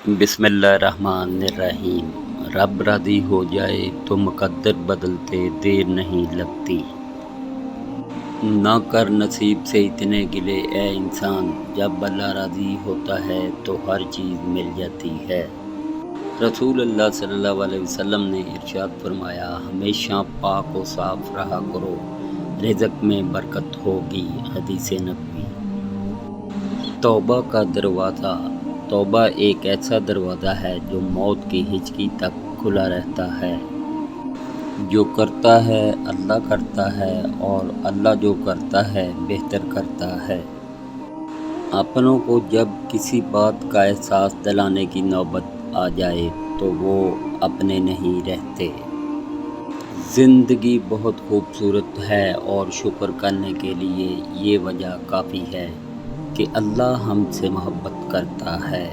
बिस्मिल्लाहिर्रहमानिर्रहीम। रब राज़ी हो जाए तो मुक़द्दर बदलते देर नहीं लगती। ना कर नसीब से इतने गिले ए इंसान, जब अल्लाह राज़ी होता है तो हर चीज़ मिल जाती है। रसूल अल्लाह सल्लल्लाहु अलैहि वसल्लम ने इरशाद फरमाया, हमेशा पाक व साफ़ रहा करो, रिज़्क़ में बरकत होगी। हदीस नबवी। तौबा का दरवाज़ा। तौबा एक ऐसा दरवाज़ा है जो मौत की हिचकी तक खुला रहता है। जो करता है अल्लाह करता है, और अल्लाह जो करता है बेहतर करता है। अपनों को जब किसी बात का एहसास दिलाने की नौबत आ जाए तो वो अपने नहीं रहते। ज़िंदगी बहुत खूबसूरत है और शुक्र करने के लिए ये वजह काफ़ी है कि अल्लाह हमसे मोहब्बत करता है।